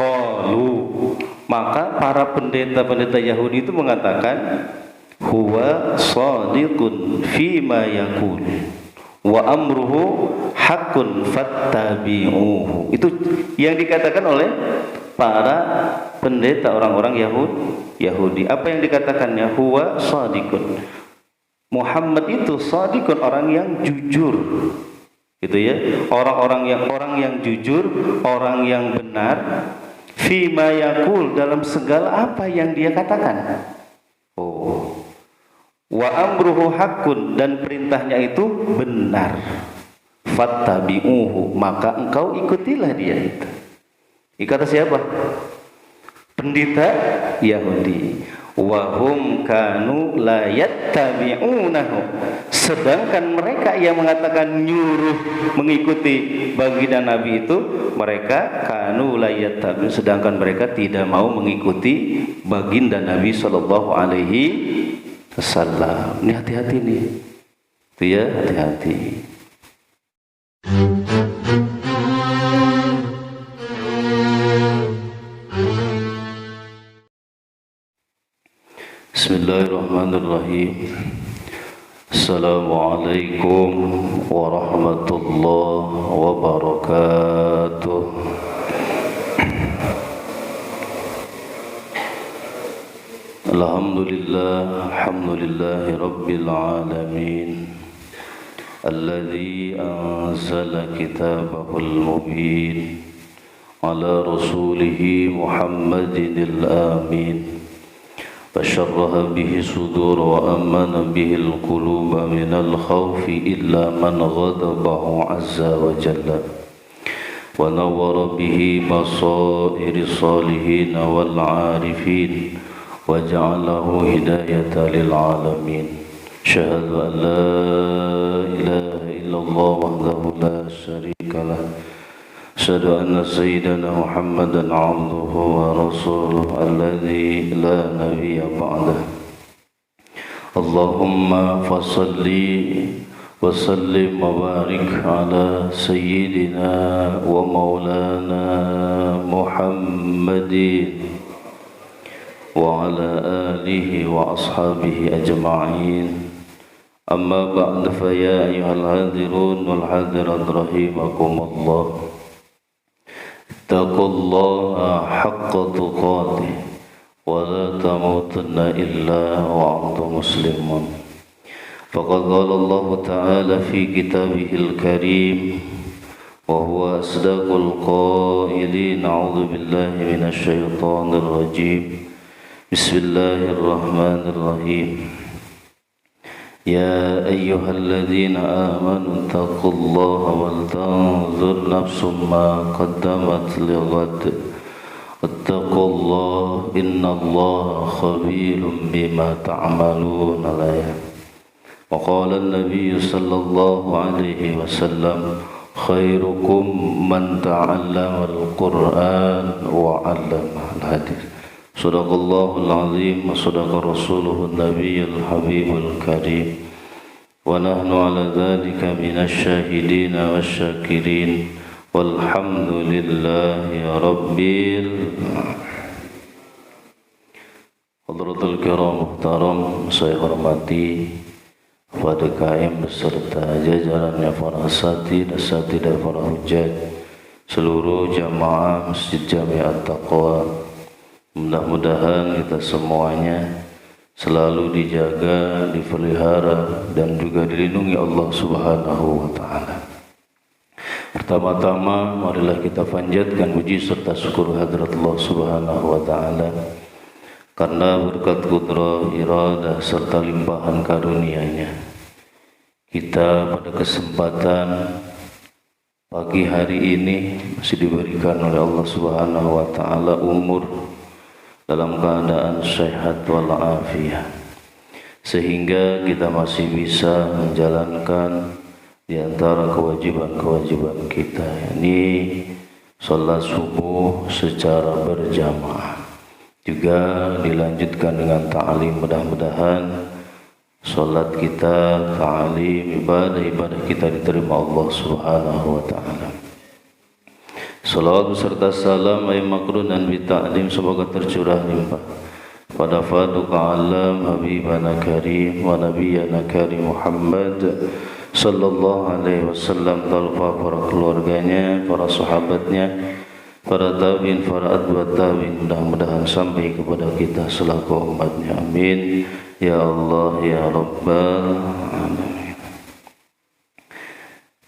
qalu, maka para pendeta-pendeta Yahudi itu mengatakan huwa shadiqun fima yaqul wa amruhu haqqun fattabi'uhu. Itu yang dikatakan oleh para pendeta orang-orang Yahudi. Apa yang dikatakannya? Huwa shadiqun, Muhammad itu shadiqun, orang yang jujur. Gitu ya. Orang yang jujur, orang yang benar, fima yaqul, dalam segala apa yang dia katakan. Oh. Wa amruhu haqqun, dan perintahnya itu benar. Fattabi'uhu, maka engkau ikutilah dia itu. Kata siapa? Pendeta Yahudi. Wa hum kanu la yattabi'unahu, sedangkan mereka yang mengatakan nyuruh mengikuti baginda Nabi itu, mereka kanu la yattabi'un, sedangkan mereka tidak mau mengikuti baginda Nabi sallallahu alaihi wasallam. Ini hati-hati nih. Itu ya, hati-hati. Bismillahirrahmanirrahim. Assalamualaikum warahmatullahi wabarakatuh. Alhamdulillah, alhamdulillahi rabbil alamin, alladzi anzala kitabahul mubin ala rasulihi Muhammadinil amin, فشرها به الصدور وأمن به القلوب من الخوف إلا من غضبه عز وجل، ونور به بصائر الصالحين والعارفين وجعله هداية للعالمين. أشهد أن لا إله إلا الله وحده لا شريك له، أشهد أن سيدنا محمدا عبده ورسوله الذي لا نبي بعده. اللهم فصل وسلم وبارك على سيدنا ومولانا محمد وعلى آله وأصحابه أجمعين. أما بعد، فيا أيها الحاضرون والحاضرات رحمكم الله، اتقوا الله حق تقاته ولا تموتن إلا وأنتم مسلمون. فقد قال الله تعالى في كتابه الكريم وهو أصدق القائلين: أعوذ بالله من الشيطان الرجيم، بسم الله الرحمن الرحيم. يا أيها الذين آمنوا اتقوا الله ولتنظر نفس ما قدمت لغد واتقوا الله إن الله خبير بما تعملون. وقال النبي صلى الله عليه وسلم: خيركم من تعلم القرآن وعلمه. الحديث. صدق الله العظيم وصدق رسوله النبي الحبيب الكريم، ونحن على ذلك من الشاهدين والشاكرين، والحمد لله رب العالمين. Hadratul kiram muhtaram, saya hormati kepada KM beserta jajarannya para asatidz dan para hujjaj, seluruh jamaah Masjid Jami'at Taqwa. Mudah-mudahan kita semuanya selalu dijaga, dipelihara, dan juga dilindungi Allah Subhanahu wa Ta'ala. Pertama-tama, marilah kita panjatkan puji serta syukur hadrat Allah Subhanahu wa Ta'ala, karena berkat kudrah, iradah, serta limpahan karunia-Nya, kita pada kesempatan pagi hari ini masih diberikan oleh Allah Subhanahu wa Ta'ala umur dalam keadaan sehat walafiat, sehingga kita masih bisa menjalankan di antara kewajiban-kewajiban kita, yakni sholat subuh secara berjamaah, juga dilanjutkan dengan ta'lim. Mudah-mudahan sholat kita, ta'lim, ibadah-ibadah kita diterima Allah Subhanahu wa Ta'ala. Salawat serta salam ay makrunan bita'lim semoga tercurah limpah pada faduka alam habibana karim wa nabiyana karim Muhammad sallallahu alaihi wasallam, talfa para keluarganya, para sahabatnya, para tabi'in, para atba'ut tabi'in, mudah-mudahan sampai kepada kita selaku umatnya. Amin ya Allah ya Rabbal alamin.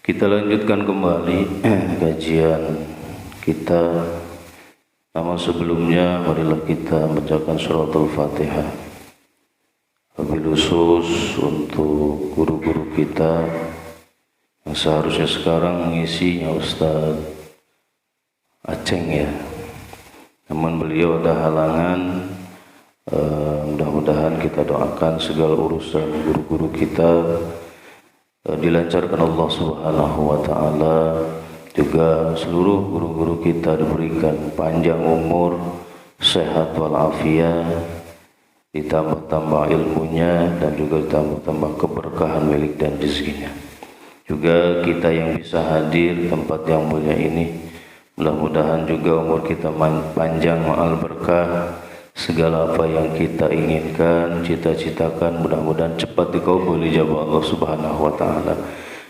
Kita lanjutkan kembali kajian kita. Namun sebelumnya marilah kita bacakan suratul Fatihah. Wabil khusus untuk guru-guru kita yang seharusnya sekarang mengisinya Ustaz Aceng ya. Namun beliau ada halangan. Mudah-mudahan kita doakan segala urusan guru-guru kita dilancarkan Allah Subhanahu wa taala. Juga seluruh guru-guru kita diberikan panjang umur, sehat walafiat, ditambah-tambah ilmunya dan juga ditambah-tambah keberkahan milik dan rezekinya. Juga kita yang bisa hadir tempat yang mulia ini, mudah-mudahan juga umur kita panjang ma'al berkah. Segala apa yang kita inginkan, cita-citakan, mudah-mudahan cepat dikabuli jawab Allah Subhanahu wa taala.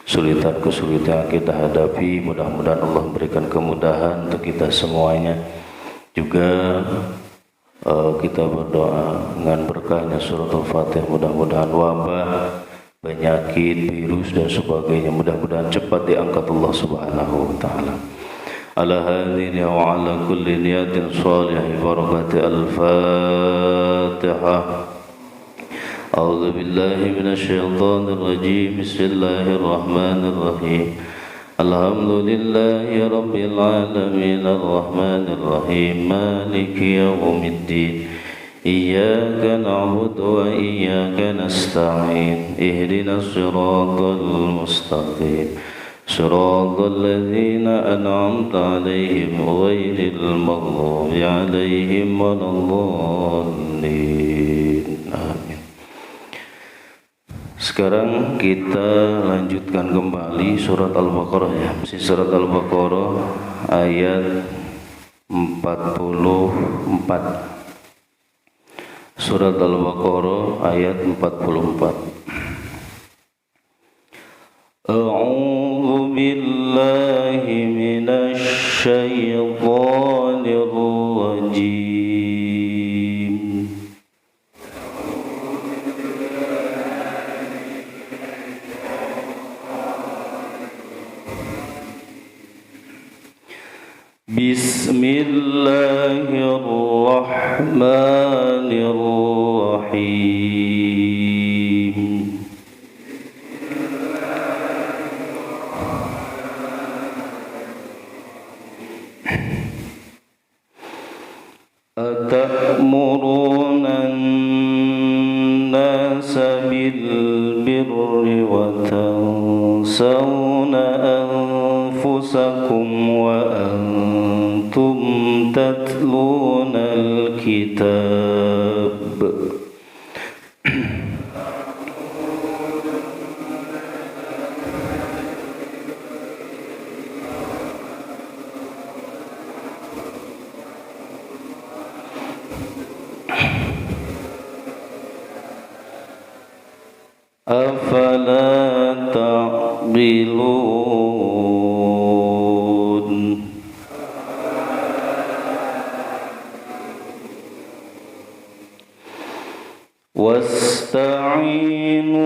Kesulitan-kesulitan yang kita hadapi, mudah-mudahan Allah berikan kemudahan untuk kita semuanya. Juga kita berdoa dengan berkahnya suratul Fatihah, mudah-mudahan wabah, penyakit, virus dan sebagainya mudah-mudahan cepat diangkat Allah Subhanahu wa taala. Ala hadhihi wa ala kulli niyatin salihah barakati al-Fatihah. أعوذ بالله من الشيطان الرجيم بسم الله الرحمن الرحيم الحمد لله رب العالمين الرحمن الرحيم مالك يوم الدين إياك نعبد وإياك نستعين اهدنا الصراط المستقيم صراط الذين أنعمت عليهم غير المغضوب عليهم ولا الضالين آمين. Sekarang kita lanjutkan kembali surat Al-Baqarah ya. Masih surat Al-Baqarah ayat 44. Surat Al-Baqarah ayat 44. A'udzu billahi minasy syaithanir rajim. Bismillahirrahmanirrahim. Atamuruna an-nasa bil birri wa tansawna anfusakum wa antum tatluna al-kitab. Afala ta'qilun. Wasta'inu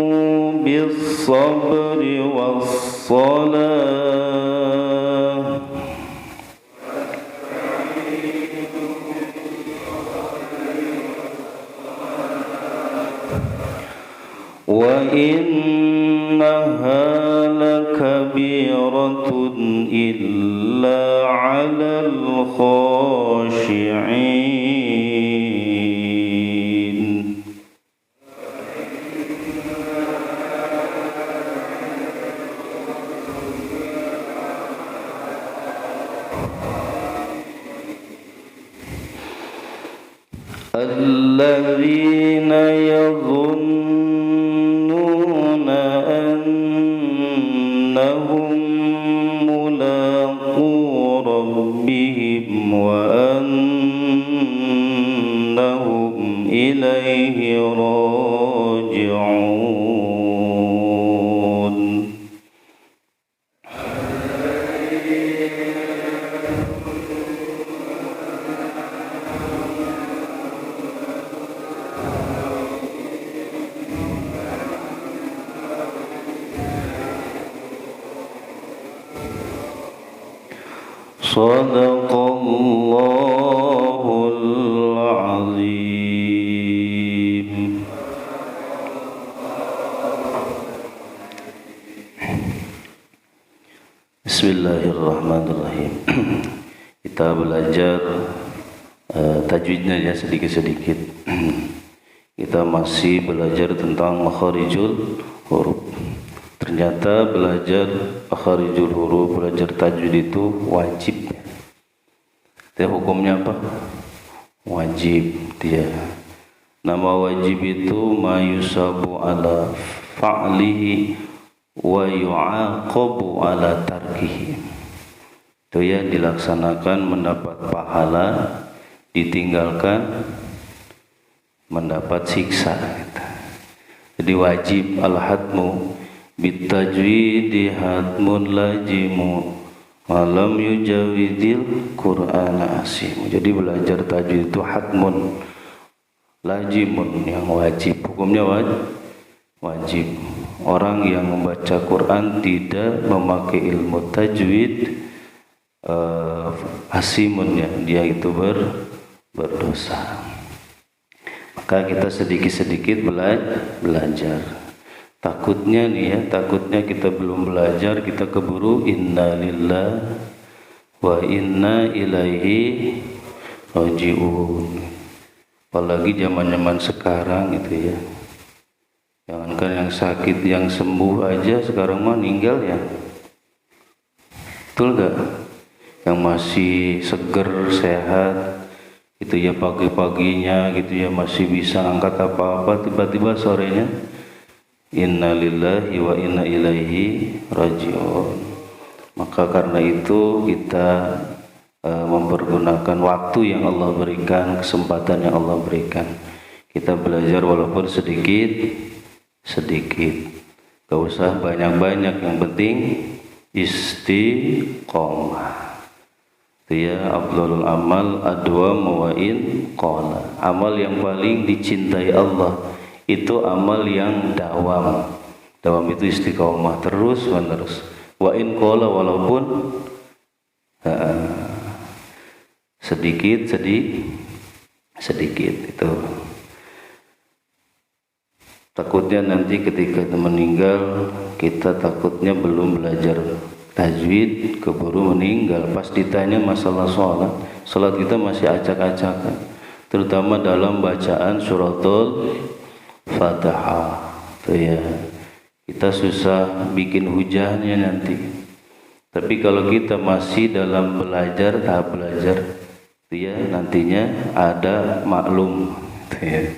bis-sabri was-salah. Wa innaha lakabiratun illa 'alal khashi'in. Alladzina yadhunnuna annahum mulaqu rabbihim Sadaqallahul azim. Bismillahirrahmanirrahim. Kita belajar tajwidnya ya sedikit-sedikit. Kita masih belajar tentang makharijul huruf. Ternyata belajar makharijul huruf, belajar tajwid itu wajib. Dia hukumnya apa? Wajib dia. Nama wajib itu ma yusabu ala fa'lihi wa yu'aqabu ala tarkihi. Itu ya dilaksanakan mendapat pahala, ditinggalkan mendapat siksa. Jadi wajib al-hatmu bitajwidi hatmun lajimu malam yujawidil Qur'ana asim. Jadi belajar tajwid itu hatmun lajimun, yang wajib. Hukumnya wajib. Orang yang membaca Quran tidak memakai ilmu tajwid asimun, ya, dia itu berdosa. Maka kita sedikit-sedikit belajar. Takutnya nih ya, takutnya kita belum belajar, kita keburu inna lillahi wa inna ilaihi raji'un. Apalagi zaman-zaman sekarang itu ya. Jangankan yang sakit, yang sembuh aja sekarang mah meninggal ya. Betul gak? Yang masih seger, sehat, itu ya pagi-paginya gitu ya masih bisa angkat apa-apa, tiba-tiba sorenya inna lillahi wa inna ilaihi raji'un. Maka karena itu kita mempergunakan waktu yang Allah berikan, kesempatan yang Allah berikan. Kita belajar walaupun sedikit. Gak usah banyak-banyak, yang penting istiqomah. Itu ya, afdhalul amal adwamu wa in qala. Amal yang paling dicintai Allah itu amal yang dawam. Dawam itu istiqomah, terus menerus. Wa in qala, walaupun sedikit itu. Takutnya nanti ketika kita meninggal, kita takutnya belum belajar tajwid, keburu meninggal. Pas ditanya masalah sholat kita masih acak-acakan, terutama dalam bacaan suratul Fatihah. Itu ya, kita susah bikin hujahnya nanti. Tapi kalau kita masih dalam belajar, tahap belajar, itu ya, nantinya ada maklum. Itu ya.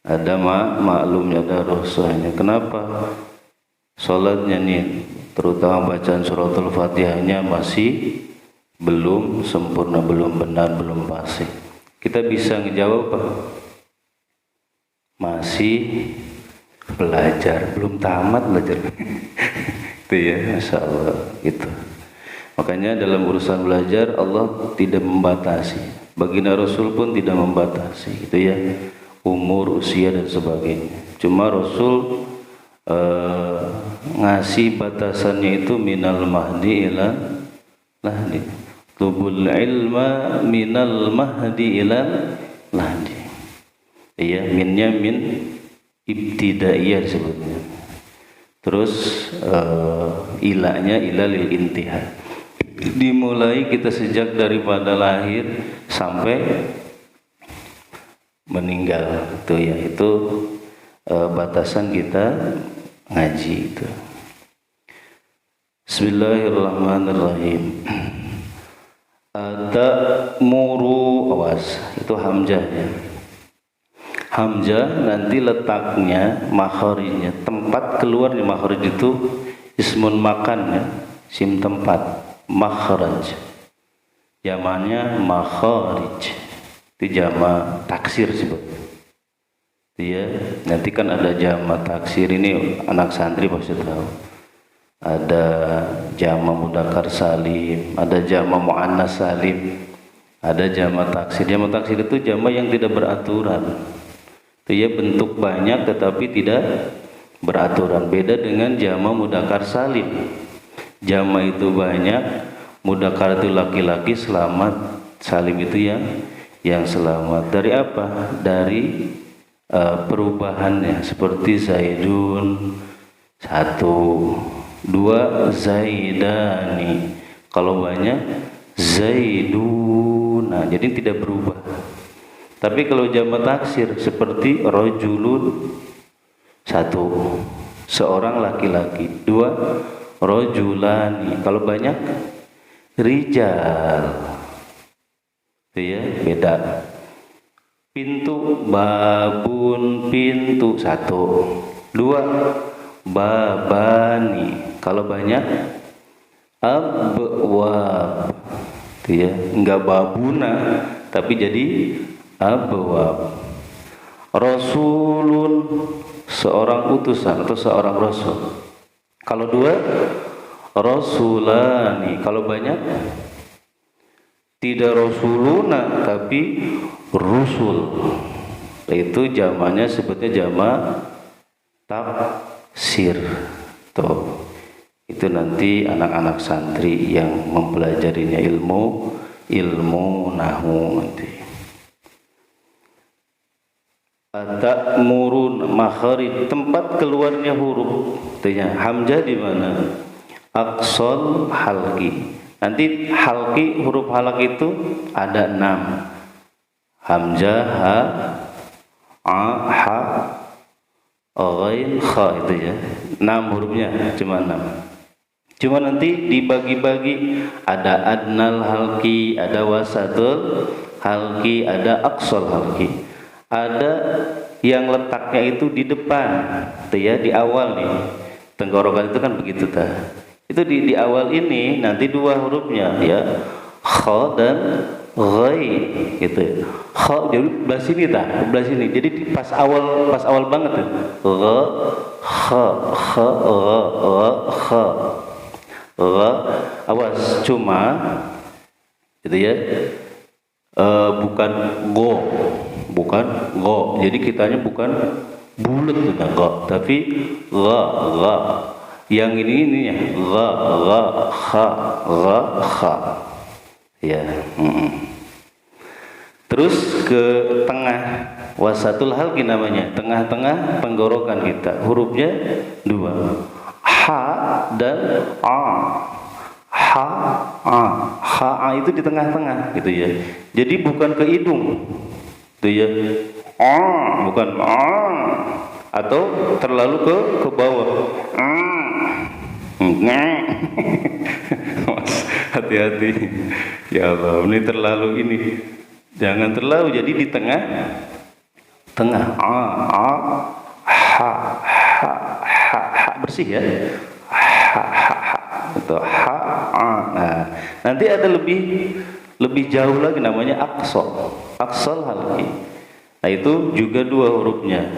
Ada maklumnya, ada rosanya. Kenapa? Salatnya nih, terutama bacaan suratul Fatihahnya masih belum sempurna, belum benar, belum fasih. Kita bisa ngejawab apa? Masih belajar, belum tamat belajar. Itu ya, Masya Allah gitu. Makanya dalam urusan belajar Allah tidak membatasi. Baginda Rasul pun tidak membatasi, gitu ya. Umur, usia dan sebagainya. Cuma Rasul ngasih batasannya itu minal mahdi ila lahdi. Tubul ilma minal mahdi ila lahdi. Iya, minnya min ibtidaiyah disebutnya. Terus ilahnya ilah lil intihad. Dimulai kita sejak daripada lahir sampai meninggal, itu ya, itu batasan kita ngaji itu. Bismillahirrahmanirrahim. Ta'muru, awas, itu hamzah ya. Hamzah nanti letaknya, makharijnya, tempat keluarnya makharij itu ismun makan ya, sim tempat, makharaj. Jamannya makharij. Itu jama taksir sebetulnya. Ya, nanti kan ada jama taksir, ini anak santri pasti tahu. Ada jama mudzakkar salim, ada jama muannas salim, ada jama taksir. Jama taksir itu jama yang tidak beraturan. Itu ya, bentuk banyak tetapi tidak beraturan. Beda dengan jama mudzakkar salim. Jama itu banyak, Mudzakkar itu laki-laki, selamat, salim itu yang selamat. Dari apa? Dari perubahannya, seperti Zaidun 1, 2 Zaidani. Kalau banyak Zaidun, nah jadi tidak berubah. Tapi kalau jamak taksir seperti rajulun 1, seorang laki-laki, 2 rajulani. Kalau banyak rijal, itu ya beda. Pintu, babun, pintu 1, 2 babani. Kalau banyak abwab, itu ya, enggak babuna tapi jadi abwab. Rasulun, seorang utusan atau seorang rasul. Kalau 2 rasulani. Kalau banyak tidak rasuluna tapi rusul, itu jamaknya sebutnya jamak taksir. Tuh, itu nanti anak-anak santri yang mempelajarinya ilmu nahwu nanti. Ta'murun, makharij, tempat keluarnya huruf. Artinya hamzah di mana? Aqsal halqi. Nanti halqi, huruf halq itu ada 6. Hamzah, ha, a, ha, ghain, kha, itu ya. 6 hurufnya, cuma 6. Cuma nanti dibagi-bagi, ada adnal halqi, ada wasatul halqi, ada aqsal halqi. Ada yang letaknya itu di depan, itu ya, di awal nih. Tenggorokan itu kan begitu ta. Itu di awal ini nanti 2 hurufnya ya, kha dan ghain gitu. Kha jadi belah sini ta, belah sini. Jadi pas awal banget tuh. Gha, kha, kha, kha. Gha, awas, cuma gitu ya. Bukan bukan go. Jadi kitanya bukan bulat tuh go, tapi gha. Yang ini ya, gha, kha. Ya. Terus ke tengah, wasatul halqi namanya, tengah-tengah tenggorokan kita. Hurufnya 2. Ha dan a. Ha itu di tengah-tengah gitu ya. Jadi bukan ke hidung. Itu ya. Bukan atau terlalu ke bawah. Mas, hati-hati. Ya Allah, ini terlalu ini. Jangan terlalu, jadi di tengah. Ha bersih ya. Betul. Nah, nanti ada lebih jauh lagi namanya aqsal halqi. Nah, itu juga 2 hurufnya,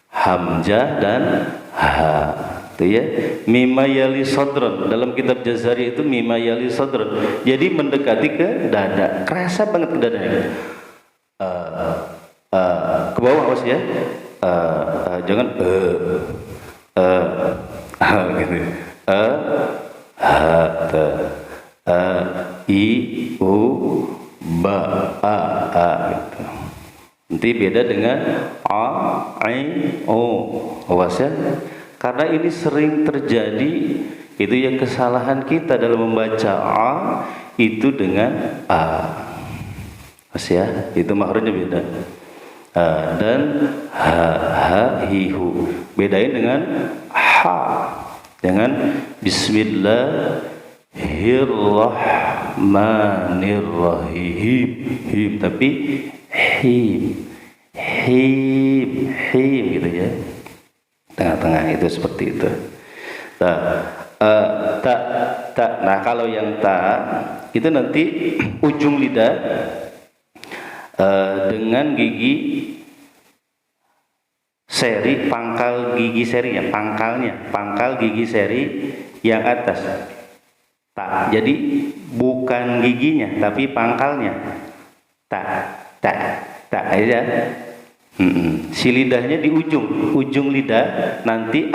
hamzah dan ha. Itu ya, mimma yali sadran. Dalam kitab Jazari itu mimma yali sadran. Jadi mendekati ke dada. Kerasa banget ke dadanya. Ke bawah awas ya. Jangan gitu. I u ba gitu. Nanti beda dengan a i o. Awas ya. Karena ini sering terjadi itu yang kesalahan kita dalam membaca a itu dengan a. Mas ya, itu makhrajnya beda. Dan ha hi hu. Bedain dengan ha. Dengan bismillahirrahmanirrahim. Tapi him gitu ya. Tengah-tengah itu seperti itu. Nah, kalau yang ta itu nanti ujung lidah dengan gigi seri, pangkal gigi seri ya, pangkal gigi seri yang atas. Ta. Jadi bukan giginya tapi pangkalnya. Ta aja. Si lidahnya di ujung lidah nanti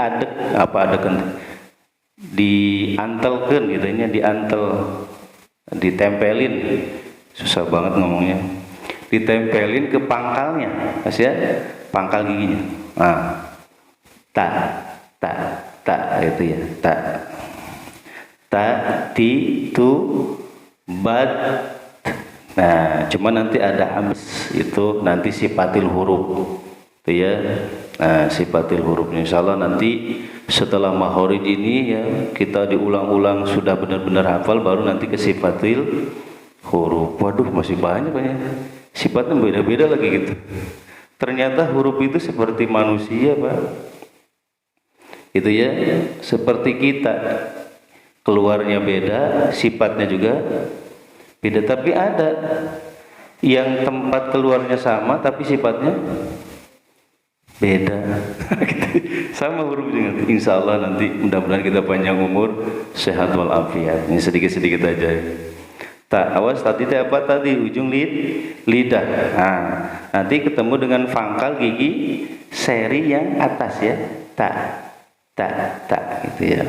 diantelkan gitu, diantel ditempelin, susah banget ngomongnya, ditempelin ke pangkalnya, Mas ya, pangkal giginya. Nah, ta itu ya, ta ti tu bat. Nah, cuma nanti ada hams, itu nanti sifatil huruf itu ya. Nah, sifatil hurufnya insyaallah nanti setelah makhraj ini ya kita diulang-ulang sudah benar-benar hafal, baru nanti ke sifatil huruf. Waduh, masih banyak ya, sifatnya beda-beda lagi gitu. Ternyata huruf itu seperti manusia, Pak, itu ya, seperti kita, keluarnya beda, sifatnya juga beda. Tapi ada yang tempat keluarnya sama tapi sifatnya beda. Sama huruf juga. Insya Allah nanti mudah-mudahan kita panjang umur, sehat walafiat. Ini sedikit-sedikit aja. Tak, awas tadi apa tadi ujung lidah. Nah, nanti ketemu dengan pangkal gigi seri yang atas ya. Tak gitu ya.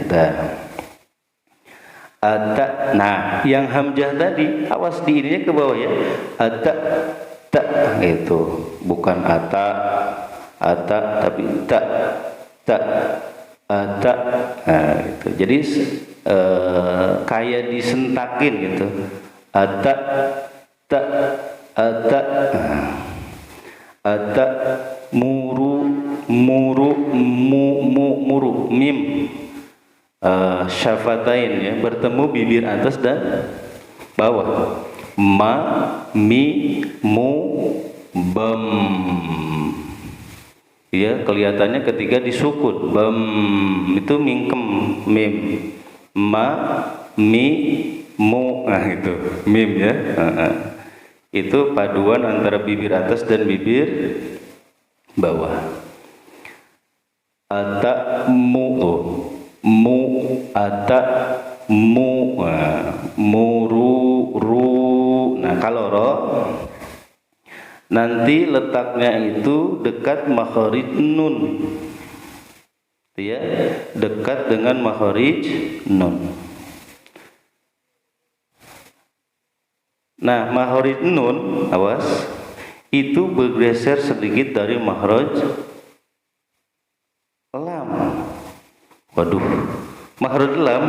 Nah, yang hamzah tadi awas di ininya ke bawah ya. Tak itu bukan tapi tak. Nah, gitu. Jadi kayak disentakin gitu. Muru mim. Syafatain ya, bertemu bibir atas dan bawah. Ma mi mu bam. Ya, kelihatannya ketika disukun bam itu mingkem mim. Ma mi mu, nah itu mim ya. Itu paduan antara bibir atas dan bibir bawah. Muru. Nah, kalau ro nanti letaknya itu dekat makhraj nun. Ya, dekat dengan makhraj nun. Nah, makhraj nun, awas, itu bergeser sedikit dari makhraj lam. Waduh, makhraj lam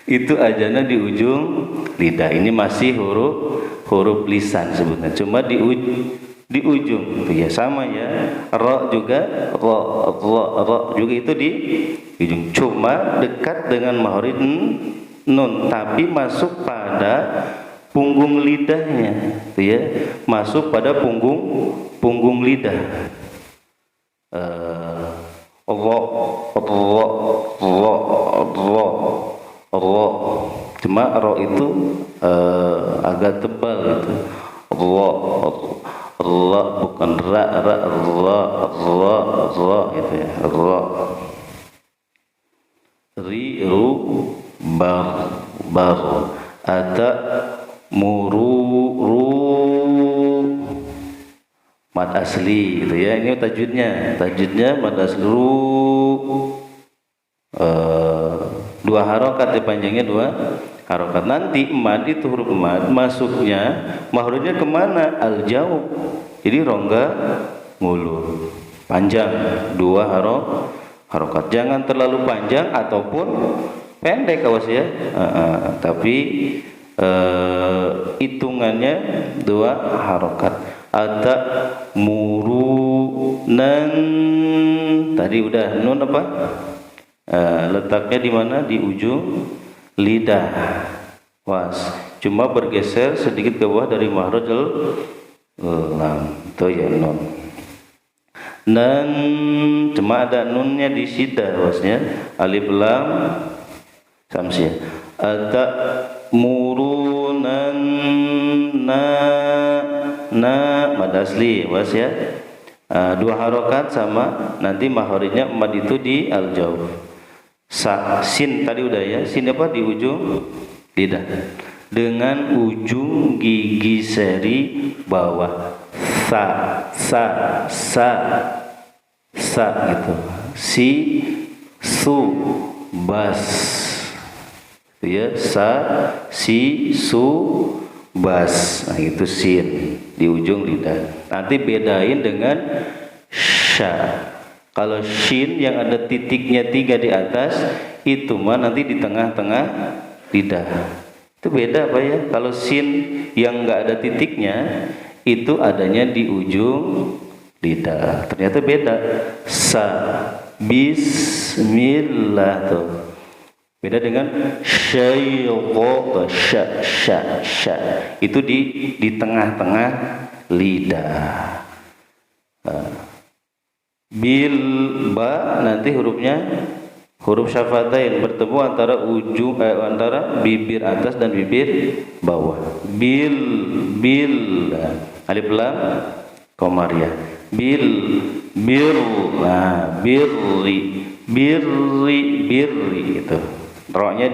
itu ajana di ujung lidah. Ini masih huruf lisan sebetulnya, cuma di ujung itu ya, sama ya. Ro juga ro juga itu di ujung, cuma dekat dengan makhraj nun, tapi masuk pada punggung lidahnya itu ya, masuk pada punggung lidah. Ro cuma ro itu agak tebal gitu. Ro bukan ra gitu ya. Ro ri ru bar ada muru mad asli gitu ya. Ini tajwidnya mad asli dua harokat ya, panjangnya dua harokat. Nanti mad itu huruf mad masuknya makhrajnya kemana? Al jauh. Jadi rongga mulut panjang dua harokat. Jangan terlalu panjang ataupun pendek awas ya. Tapi hitungannya dua harokat. Ada murunan, tadi udah nun apa? Letaknya di mana? Di ujung lidah. Was, cuma bergeser sedikit ke bawah dari makhraj lam. Itu ya nun. Nan cuma ada nunnya di sidah wasnya. Alif lam samsia. Ada murunan na mad asli was ya. Dua harokat sama, nanti makhrajnya mad itu di al jauh. Sin tadi udah ya, sin apa? Di ujung lidah dengan ujung gigi seri bawah. Sa gitu. Si su bas ya, sa, si, su, bas. Nah, itu sin di ujung lidah. Nanti bedain dengan sya. Kalau shin yang ada titiknya 3 di atas, itu mah nanti di tengah-tengah lidah. Itu beda Pak ya. Kalau sin yang enggak ada titiknya, itu adanya di ujung lidah. Ternyata beda. Sa, bismillah tuh. Beda dengan syaiqo, sya. Itu di tengah-tengah lidah. Bil ba nanti hurufnya huruf syafatain bertemu antara antara bibir atas dan bibir bawah. Bil alif lam qamariyah. Bil nah birri itu. Roknya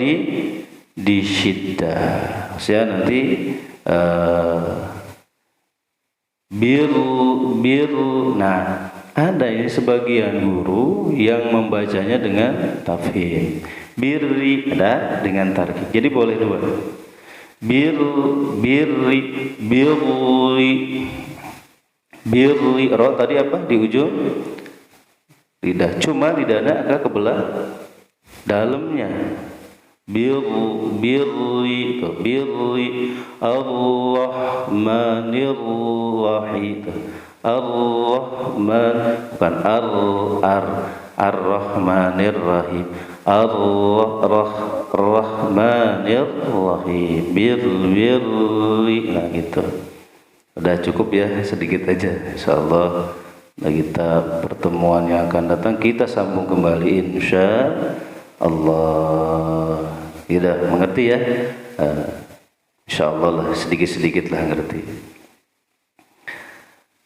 di syiddah. Saya nanti nah ada ini sebagian guru yang membacanya dengan tafhim. Birri ada dengan tarkib. Jadi boleh dua. Birri ro tadi apa di ujung lidah. Cuma lidahnya agak kebelah dalamnya. Birri ar-rahmanir rahim. Ar-rahman bukan ar-rahmanir rahim. Ar-rahmanir rahim. Birri. Nah gitu. Udah cukup ya, sedikit aja. Insyaallah kita pertemuan yang akan datang kita sambung kembali insyaallah. Tidak mengerti ya? Insyaallah lah sedikit-sedikit lah ngerti.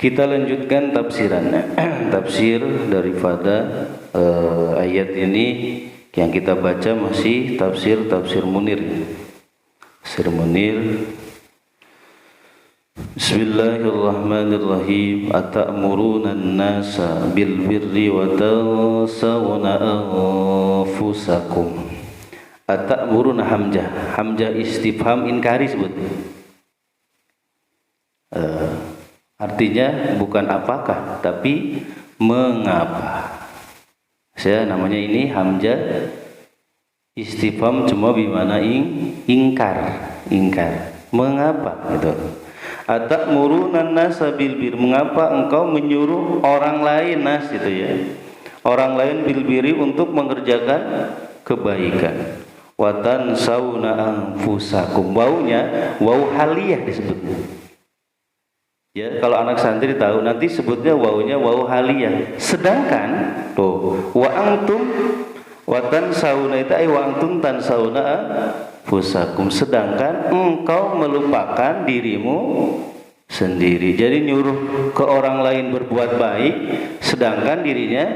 Kita lanjutkan tafsirannya. Tafsir daripada ayat ini yang kita baca masih tafsir Munir. Tafsir Munir. Bismillahirrahmanirrahim. Atamuruna an-nasa bil birri wa tansawna anfusakum. Atamuruna hamzah istifham inkari sebut. Artinya bukan apakah tapi mengapa. Saya namanya ini hamzah istifham cuma bimana ingkar. Mengapa gitu. Atamuruna an-nasa bil bir, mengapa engkau menyuruh orang lain nas gitu ya. Orang lain bil biri untuk mengerjakan kebaikan. Wa tansawna anfusakum. Waunya wau haliyah disebutnya. Ya, kalau anak santri tahu nanti sebutnya waunya wau haliyah. Sedangkan tuh wa antum wa tansawna itu wa antum tansawna anfusakum. Sedangkan engkau melupakan dirimu sendiri. Jadi nyuruh ke orang lain berbuat baik sedangkan dirinya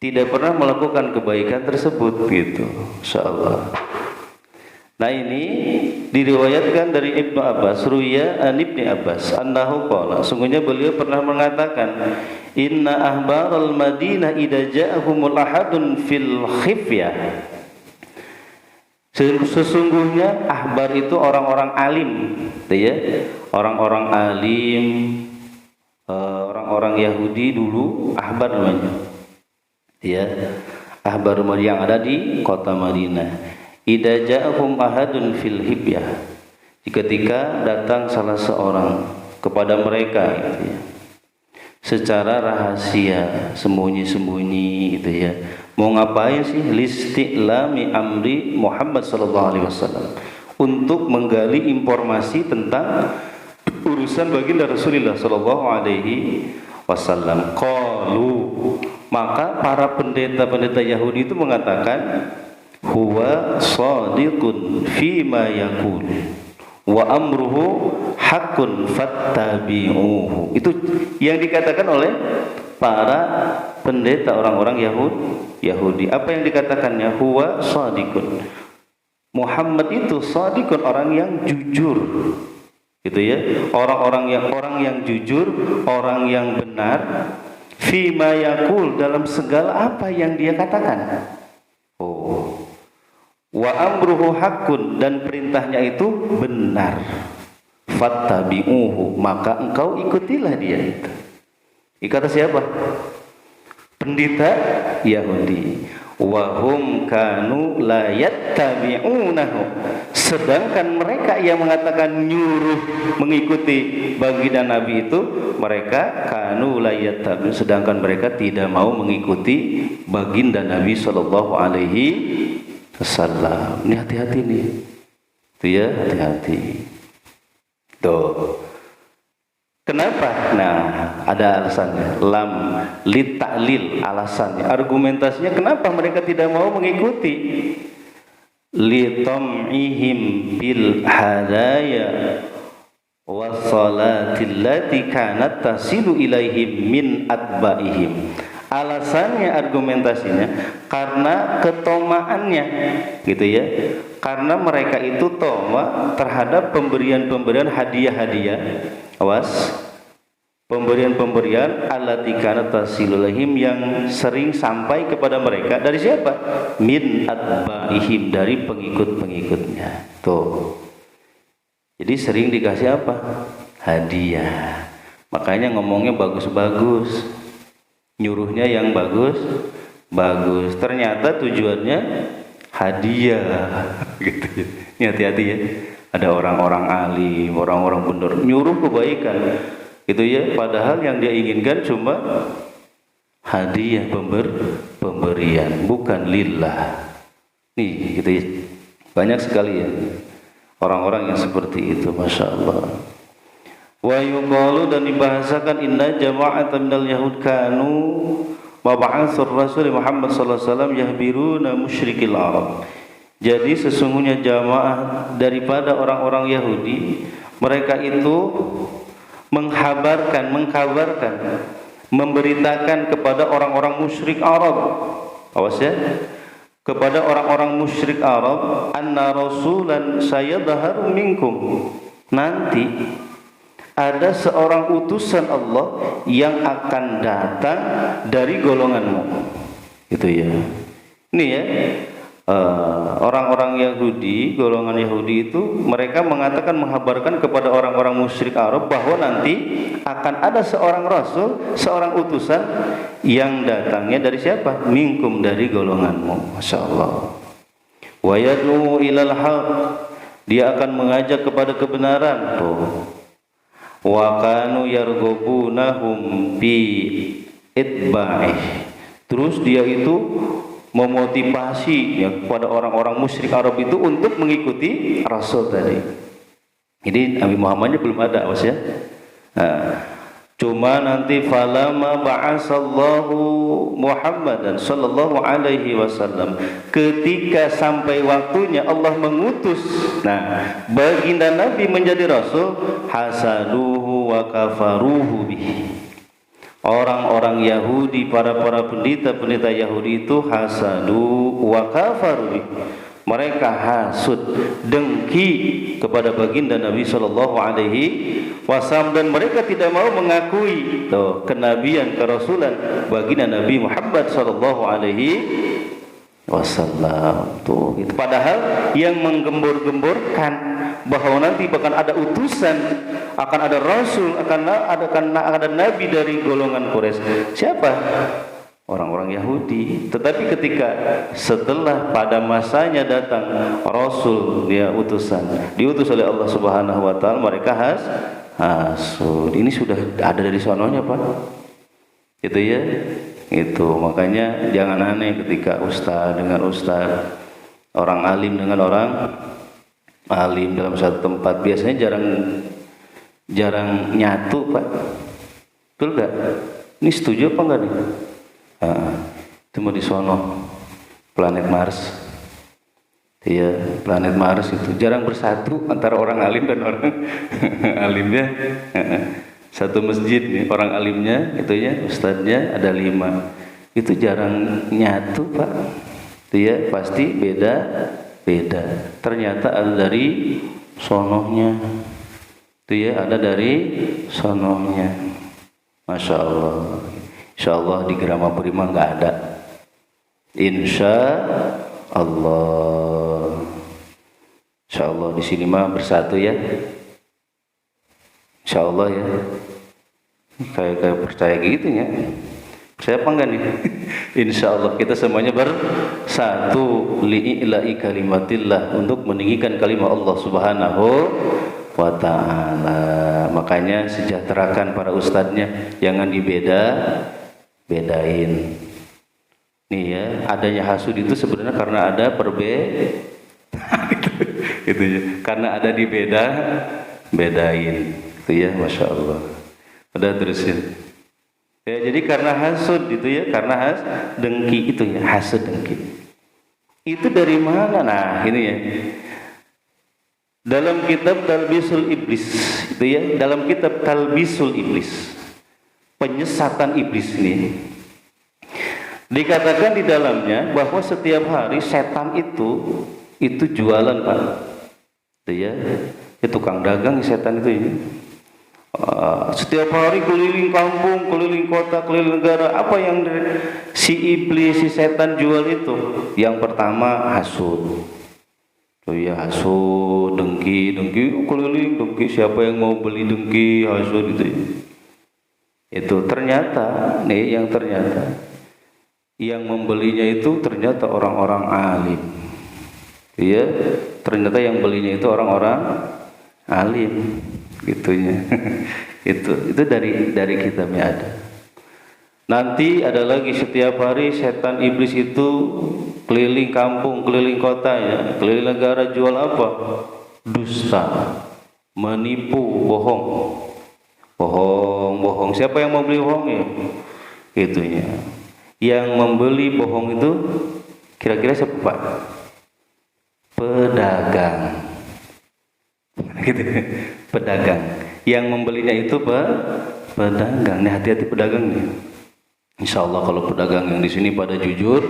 tidak pernah melakukan kebaikan tersebut gitu. Insyaallah. Nah ini diriwayatkan dari Ibnu Abbas, ruya an Ibnu Abbas annahu qala, sungguhnya beliau pernah mengatakan, inna ahbaral Madinah idza ja'ahumul ahadun fil khifyah. Sesungguhnya ahbar itu orang-orang alim, ya. Orang-orang alim, orang-orang Yahudi dulu ahbar namanya. Ya. Ahbar yang ada di kota Madinah. Idza ja'ahum ahadun fil hibyah. Ketika datang salah seorang kepada mereka gitu ya. Secara rahasia, sembunyi-sembunyi gitu ya. Mau ngapain sih? Listi'lami amri Muhammad sallallahu alaihi wasallam. Untuk menggali informasi tentang urusan baginda Rasulullah sallallahu alaihi wasallam. Qalu, maka para pendeta-pendeta Yahudi itu mengatakan, huwa shadiqun fima yaqul wa amruhu haqqun fattabi'uhu. Itu yang dikatakan oleh para pendeta orang-orang Yahudi. Apa yang dikatakannya? Huwa shadiqun. Muhammad itu shadiqun, orang yang jujur. Gitu ya. Orang yang jujur, orang yang benar, fima yaqul, dalam segala apa yang dia katakan. wa amruhu haqqun, dan perintahnya itu benar, fattabi'uhu, maka engkau ikutilah dia itu. Kata siapa? Pendeta Yahudi. Wa hum kanu la yattabi'unahu, sedangkan mereka yang mengatakan nyuruh mengikuti baginda Nabi itu, mereka kanu la yattabi'un, sedangkan mereka tidak mau mengikuti baginda Nabi sallallahu alaihi wasallam. Ini hati-hati nih. Itu ya, hati-hati. Tuh. Kenapa? Nah, ada alasannya. Lam li ta'lil, alasannya, argumentasinya kenapa mereka tidak mau mengikuti. Li tam'ihim bil hadaya was salatil lati kanat tasilu ilaihim min atba'ihim. Alasannya, argumentasinya karena ketomaannya, gitu ya. Karena mereka itu toma terhadap pemberian-pemberian hadiah-hadiah. Awas, pemberian-pemberian allati kanat tasilulaihim, yang sering sampai kepada mereka dari siapa? Min atba'ihim, dari pengikut-pengikutnya. Tuh. Jadi sering dikasih apa? Hadiah. Makanya ngomongnya bagus-bagus, nyuruhnya yang bagus-bagus. Ternyata tujuannya hadiah. Gitu. Ini hati-hati ya. Ada orang-orang alim, orang-orang benar nyuruh kebaikan, itu ya, padahal yang dia inginkan cuma hadiah, pemberian, bukan lillah. Nih, gitu ya. Banyak sekali ya orang-orang yang seperti itu, masya Allah. Wa yuqalu, dan dibahasakan, inna jama'atan minal yahud kanu wa ba'atsur rasul Muhammad sallallahu alaihi wasallam yahbiruna musyrikil Arab. Jadi sesungguhnya jamaah daripada orang-orang Yahudi, mereka itu mengkabarkan, memberitakan kepada orang-orang musyrik Arab. Awas ya, kepada orang-orang musyrik Arab, anna rasulan sayadharu minkum, nanti ada seorang utusan Allah yang akan datang dari golonganmu. Itu ya. Ini ya. Orang-orang Yahudi, golongan Yahudi itu, mereka mengatakan, menghabarkan kepada orang-orang musyrik Arab bahwa nanti akan ada seorang rasul, seorang utusan yang datangnya dari siapa? Minkum, dari golonganmu. Masya Allah. Wa yad'u ilal haq, dia akan mengajak kepada kebenaran. Tuh. Wa kanu yarghubunahum bi itba'ih, terus dia itu memotivasi ya kepada orang-orang musyrik Arab itu untuk mengikuti Rasul tadi. Ini Nabi Muhammadnya belum ada, awas ya. Cuma nanti falama ba'asallahu Muhammadan sallallahu alaihi wasallam, ketika sampai waktunya Allah mengutus baginda Nabi menjadi Rasul, hasaduhu wa kafaruhu bihi. Orang-orang Yahudi, para pendeta-pendeta Yahudi itu hasadu wa kafaru, mereka hasud, dengki kepada baginda Nabi sallallahu alaihi wasallam, dan mereka tidak mau mengakui kenabian, kerasulan baginda Nabi Muhammad sallallahu alaihi wasallam. Tuh, itu padahal yang menggembor-gemborkan bahwa nanti bahkan ada utusan, akan ada rasul, akan ada nabi dari golongan Quraisy. Siapa? Orang-orang Yahudi. Tetapi ketika setelah pada masanya datang rasul, dia utusan, diutus oleh Allah Subhanahu wa taala, mereka hasud. Ini sudah ada dari sononya, Pak. Itu ya. Itu makanya jangan aneh ketika ustaz dengan ustaz, orang alim dengan orang alim dalam satu tempat, biasanya jarang nyatu, Pak. Betul gak? Ini setuju apa enggak nih? Itu mau di sono planet Mars. Iya, planet Mars itu jarang bersatu antara orang alim dan orang alimnya. Satu masjid nih, orang alimnya itu ya, ustadznya ada 5. Itu jarang nyatu, Pak. Itu ya, pasti beda. Ternyata ada dari sonohnya. Itu ya, ada dari sonohnya. Masya Allah. Insya Allah di Grama Prima nggak ada. Insya Allah. Insyaallah di sini mah bersatu ya. Insyaallah ya. Kayak percaya gitu ya. Percaya apa enggak nih? Insyaallah kita semuanya bersatu li'ila'i kalimatillah, untuk meninggikan kalimat Allah Subhanahu wa ta'ala. Makanya sejahterakan para ustadznya, jangan bedain. Nih ya, adanya hasud itu sebenarnya karena ada itu ya. Karena ada bedain. Itu ya, Masya Allah. Udah terusin. Ya, jadi karena hasud itu ya, karena dengki itu ya, hasud dengki. Itu dari mana? Nah, ini ya. Dalam kitab Talbisul Iblis itu ya, dalam kitab Talbisul Iblis, penyesatan iblis ini, dikatakan di dalamnya bahwa setiap hari setan itu jualan, Pak. Itu ya, tukang dagang setan itu ya. Setiap hari keliling kampung, keliling kota, keliling negara. Apa yang si iblis, si setan jual itu? Yang pertama hasud. Oh ya, hasud, dengki, keliling dengki. Siapa yang mau beli dengki, hasud itu? Itu ternyata yang membelinya itu ternyata orang-orang alim. Iya, ternyata yang belinya itu orang-orang alim. Gitunya. itu dari kitabnya ada. Nanti ada lagi, setiap hari setan iblis itu keliling kampung, keliling kota ya, keliling negara, jual apa? Dusta, menipu, bohong. Siapa yang mau beli bohong ya? Itunya. Yang membeli bohong itu kira-kira siapa, Pak? Pedagang. Gitu. Pedagang. Yang membelinya itu pedagang. Nih, hati-hati pedagang nih. Insya Allah kalau pedagang yang di sini pada jujur.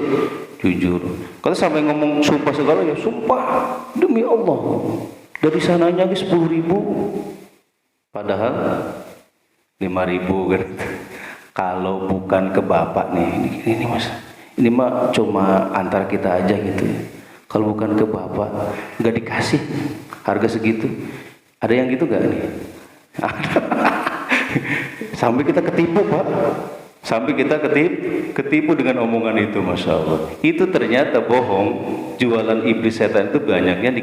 Kalau sampai ngomong sumpah segala ya sumpah demi Allah. Dari sananya 10.000, padahal 5.000 kan. Kalau bukan ke bapak nih, ini mas, ini mah cuma antar kita aja gitu ya. Kalau bukan ke bapak nggak dikasih harga segitu. Ada yang gitu nggak nih? Sampai kita ketipu, Pak. Sampai kita ketipu dengan omongan itu, Masya Allah. Itu ternyata bohong. Jualan iblis setan itu banyaknya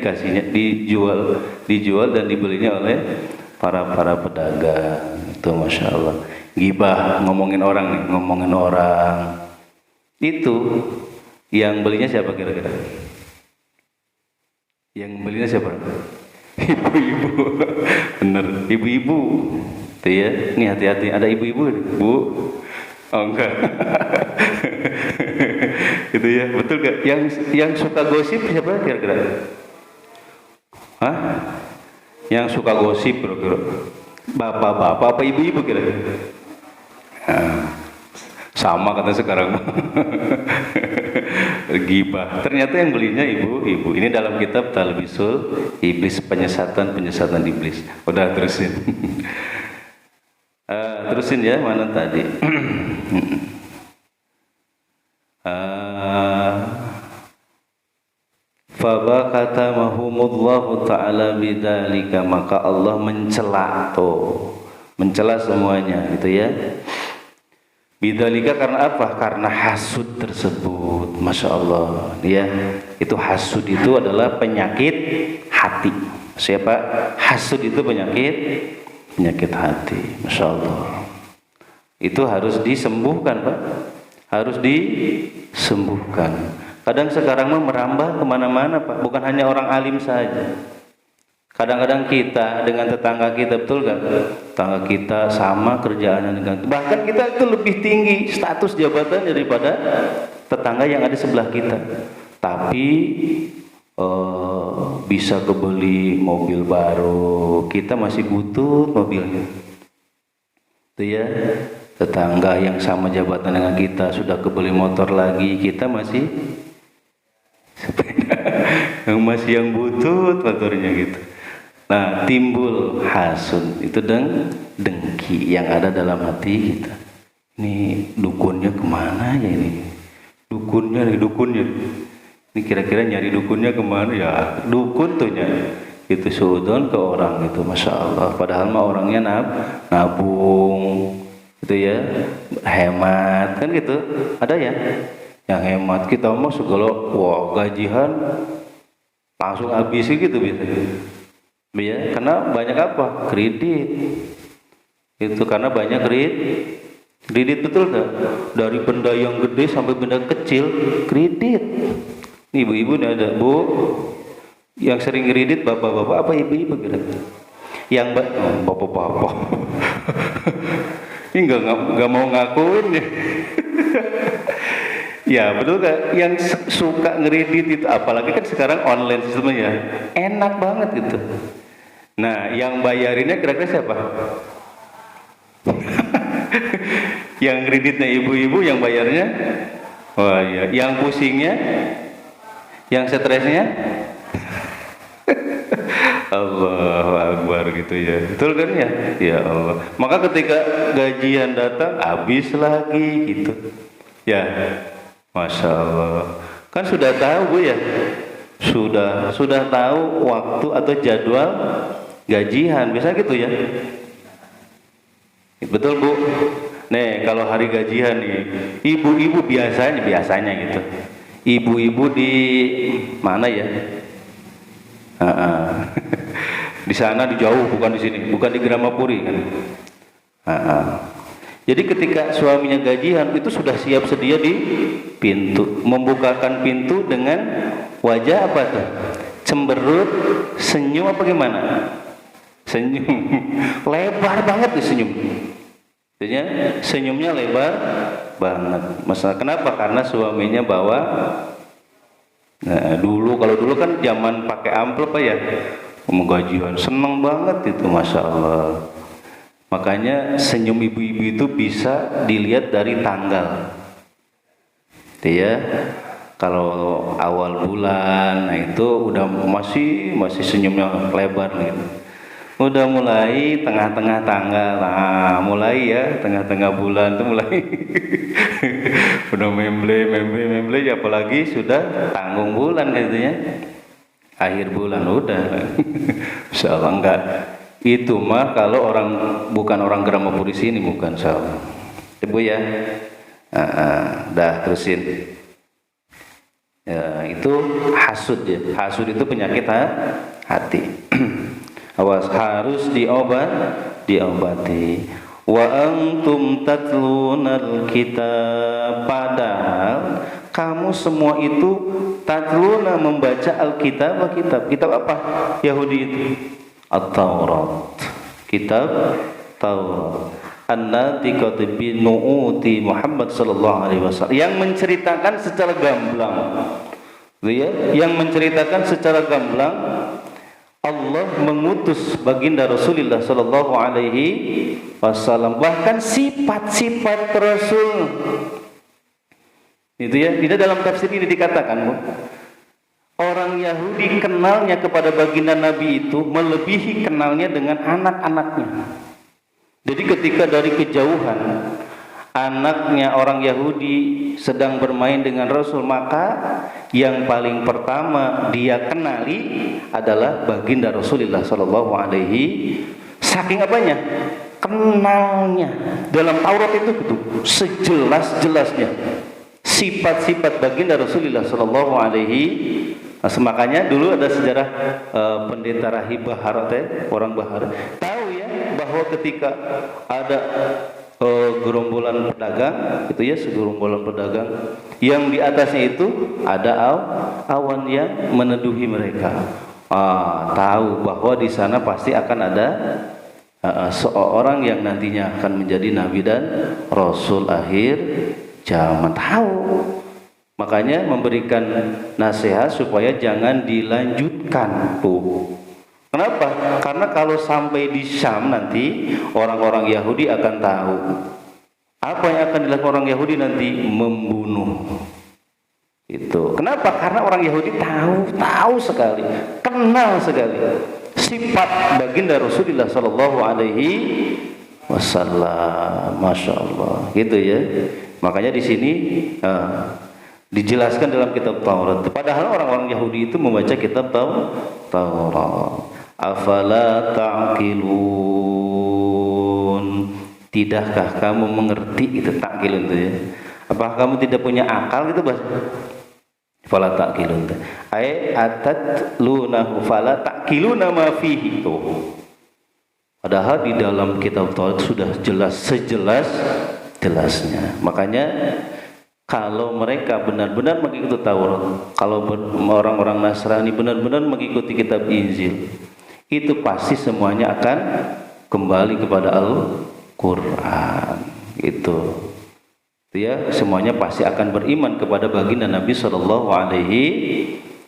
dijual dan dibelinya oleh para pedagang. Itu Masya Allah. Gibah, ngomongin orang. Itu yang belinya siapa kira-kira? Yang belinya siapa? Ibu-ibu. Bener, ibu-ibu. Tuh ya, ini hati-hati. Ada ibu-ibu, Bu. Oh enggak. Itu ya, betul gak? Yang suka gosip siapa kira-kira? Hah? Yang suka gosip kira-kira? Bapak-bapak apa ibu-ibu kira-kira? Sama kata sekarang. Gibah. Ternyata yang belinya ibu-ibu. Ini dalam kitab Talbisul Iblis, penyesatan iblis. Udah terusin. Terusin ya, mana tadi? Fabakata mahumullahu ta'ala bidzalika, maka Allah mencela semuanya gitu ya. Bidzalika karena apa? Karena hasud tersebut. Masya Allah ya. Itu hasud itu adalah penyakit hati. Siapa? Hasud itu penyakit hati. Masya Allah. Itu harus disembuhkan, Pak. Harus disembuhkan. Kadang sekarang merambah kemana-mana, Pak. Bukan hanya orang alim saja. Kadang-kadang kita dengan tetangga kita, betul gak? Tetangga kita sama kerjaannya dengan kita. Bahkan kita itu lebih tinggi status jabatan daripada tetangga yang ada sebelah kita. Tapi bisa kebeli mobil baru, kita masih butuh mobilnya. Itu ya, tetangga yang sama jabatan dengan kita sudah kebeli motor lagi, kita masih sepeda, yang butuh motornya gitu. Nah, timbul hasud, itu dengki yang ada dalam hati kita. Ini dukunnya kemana ya ini? Dukunnya. Ini kira-kira nyari dukunnya kemana ya? Dukun tuh itu suudon ke orang itu, masya Allah. Padahal mah orangnya nabung, gitu ya, hemat kan gitu. Ada ya yang hemat. Kita mau segala wah gajian langsung habis gitu biasanya. Ya, karena banyak apa? Kredit. Itu karena banyak kredit betul nggak? Dari benda yang gede sampai benda kecil kredit. Ibu-ibu nih ada bu yang sering kredit, bapak-bapak apa ibu-ibu kira-kira? Yang bapak-bapak ini nggak mau ngakuin ya. Ya betul gak? Yang suka ngeredit itu, apalagi kan sekarang online sistemnya enak banget gitu. Nah yang bayarinnya kira-kira siapa? Yang kreditnya ibu-ibu, yang bayarnya oh iya, yang pusingnya, yang stresnya Allahu Akbar gitu ya. Betul kan ya? Ya Allah. Maka ketika gajian datang habis lagi gitu. Ya. Masya Allah. Kan sudah tahu Bu ya. Sudah tahu waktu atau jadwal gajian. Bisa gitu ya. Betul Bu. Nih, kalau hari gajian nih, ibu-ibu biasanya gitu. Ibu-ibu di mana ya? Di sana di jauh, bukan di sini, bukan di Gramapuri kan. Jadi ketika suaminya gajian itu sudah siap sedia di pintu, membukakan pintu dengan wajah apa tuh? Cemberut, senyum apa gimana? Senyum lebar banget tuh senyum. Artinya senyumnya lebar banget. Masalah kenapa? Karena suaminya bawa. Nah, kalau dulu kan zaman pakai amplop ya, gajian seneng banget itu, masya Allah. Makanya senyum ibu-ibu itu bisa dilihat dari tanggal. Ya, kalau awal bulan, nah itu udah masih senyumnya lebar gitu. Udah mulai tengah-tengah tanggal, nah mulai ya tengah-tengah bulan tuh mulai udah memble ya, apalagi sudah tanggung bulan gitu ya, akhir bulan udah insyaallah enggak. Itu mah kalau bukan orang Gramapuri sini, bukan insyaallah Ibu ya. Dah terusin ya, itu hasud ya. Hasud itu penyakit hati. Awas, harus diobati. Wa antum tatlunal kitab, padahal kamu semua itu tatluna membaca alkitab. Kitab apa? Yahudi itu At-Taurat, kitab Taurat. An-natiqat bi nu'uti Muhammad sallallahu alaihi wasallam, yang menceritakan secara gamblang. Yang menceritakan secara gamblang Allah mengutus baginda Rasulullah sallallahu alaihi wasallam, bahkan sifat-sifat Rasul. Itu ya, tidak dalam tafsir ini dikatakan, Bu. Orang Yahudi kenalnya kepada baginda Nabi itu melebihi kenalnya dengan anak-anaknya. Jadi ketika dari kejauhan anaknya orang Yahudi sedang bermain dengan Rasul, maka yang paling pertama dia kenali adalah baginda Rasulullah sallallahu alaihi. Saking apanya? Kenalnya. Dalam Taurat itu betul sejelas-jelasnya sifat-sifat baginda Rasulullah sallallahu alaihi. Makanya dulu ada sejarah pendeta rahib Bahar, orang Bahar, tahu ya bahwa ketika ada gerombolan pedagang, itu ya, segerombolan pedagang yang di atasnya itu ada awan yang meneduhi mereka. Tahu bahwa di sana pasti akan ada seorang yang nantinya akan menjadi nabi dan rasul akhir zaman. Tahu, makanya memberikan nasihat supaya jangan dilanjutkan tuh. Kenapa? Karena kalau sampai di Syam nanti orang-orang Yahudi akan tahu. Apa yang akan dilakukan orang Yahudi nanti? Membunuh. Itu. Kenapa? Karena orang Yahudi tahu sekali, kenal sekali sifat baginda Rasulullah sallallahu alaihi wasallam. Masya Allah. Gitu ya. Makanya di sini Dijelaskan dalam kitab Taurat. Padahal orang-orang Yahudi itu membaca kitab Taurat. Afala ta'qilun? Tidakkah kamu mengerti itu ta'qilun itu ya? Apakah kamu tidak punya akal gitu bahasa? Fala ta'qilun. Ai atatlunahu fala ta'qiluna ma fihi itu. Padahal di dalam kitab Taurat sudah jelas sejelas-jelasnya. Makanya kalau mereka benar-benar mengikuti Taurat, kalau orang-orang Nasrani benar-benar mengikuti kitab Injil, itu pasti semuanya akan kembali kepada Al-Quran. Itu ya, semuanya pasti akan beriman kepada baginda Nabi Shallallahu Alaihi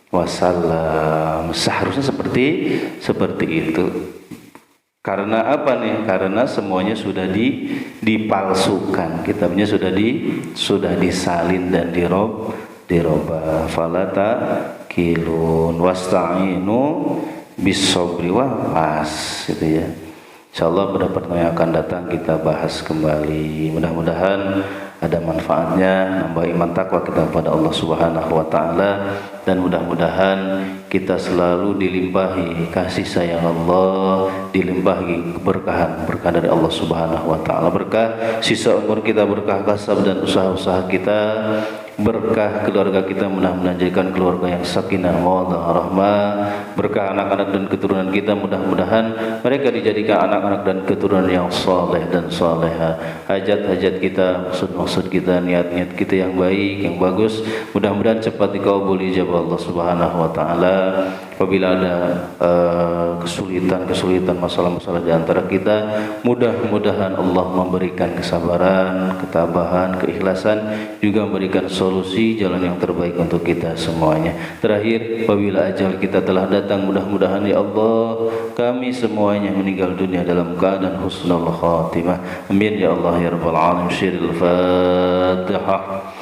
Wasallam. Seharusnya seperti itu. Karena apa nih? Karena semuanya sudah dipalsukan, kitabnya sudah disalin dan dirubah. Falata kilun wasta'inu bis-sabri was itu ya. Insyaallah pada pertemuan yang akan datang kita bahas kembali. Mudah-mudahan ada manfaatnya, nambah iman takwa kita kepada Allah Subhanahu wa taala, dan mudah-mudahan kita selalu dilimpahi kasih sayang Allah, dilimpahi keberkahan dari Allah Subhanahu wa taala. Berkah sisa umur kita, berkah kasab dan usaha-usaha kita, berkah keluarga kita, mudah-mudahan jadikan keluarga yang sakinah mawaddah rahmah, berkah anak-anak dan keturunan kita, mudah-mudahan mereka dijadikan anak-anak dan keturunan yang saleh dan saleha. Hajat-hajat kita, maksud-maksud kita, niat-niat kita yang baik, yang bagus, mudah-mudahan cepat dikabuli ijabah Allah Subhanahu wa taala. Apabila ada kesulitan, masalah-masalah di antara kita, mudah-mudahan Allah memberikan kesabaran, ketabahan, keikhlasan, juga memberikan solusi jalan yang terbaik untuk kita semuanya. Terakhir, apabila ajal kita telah datang, mudah-mudahan ya Allah kami semuanya meninggal dunia dalam keadaan husnul khatimah. Amin ya Allah ya rabbal alamin. Syiril Fatihah.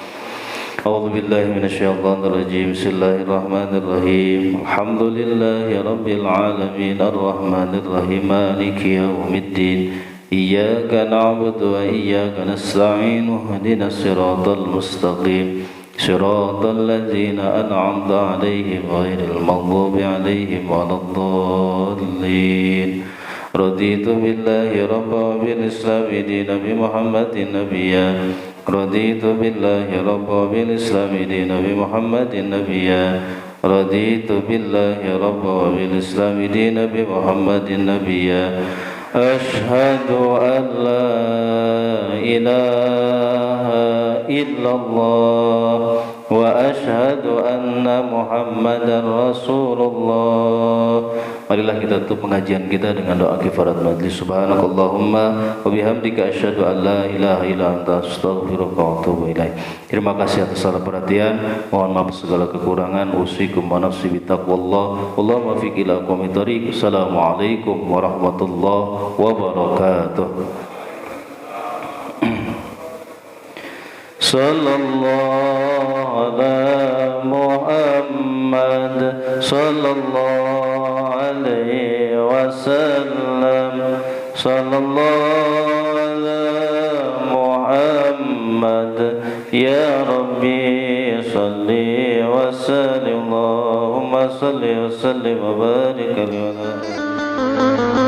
A'udzu billahi minasyaitonir rajim. Bismillahirrahmanirrahim. Alhamdulillahi rabbil alamin arrahmanir rahim maliki yaumiddin. Iyyaka na'budu wa iyyaka nasta'in. Ihdinas siratal mustaqim. Siratal ladzina an'amta 'alaihim ghairil maghdubi 'alaihim waladdallin. Raditu billahi rabban bil islam dinan bi Muhammadin nabiyyan. Raditu billahi rabban bil islam dinan bi Muhammadin nabiyyan. Raditu billahi rabban bil islam dinan bi Muhammadin nabiyyan. Ashhadu an la ilaha illallah wa ashhadu anna Muhammadar Rasulullah. Marilah kita tutup pengajian kita dengan doa kifarat majlis. Subhanakallahumma wa bihamdika asyhadu an la ilaha illa anta astaghfiruka wa atubu ilaik. Terima kasih atas segala perhatian. Mohon maaf segala kekurangan. Usikum wa nafsi bitaqwallah. Wallahu muwaffiq ila aqwamit thoriq. Assalamualaikum warahmatullahi wabarakatuh. Sallallahu ala Muhammad sallallahu alaihi wasallam. Sallallahu ala Muhammad ya Rabbi salli wa sallim. Allahumma salli wa sallim wa barik alaihi.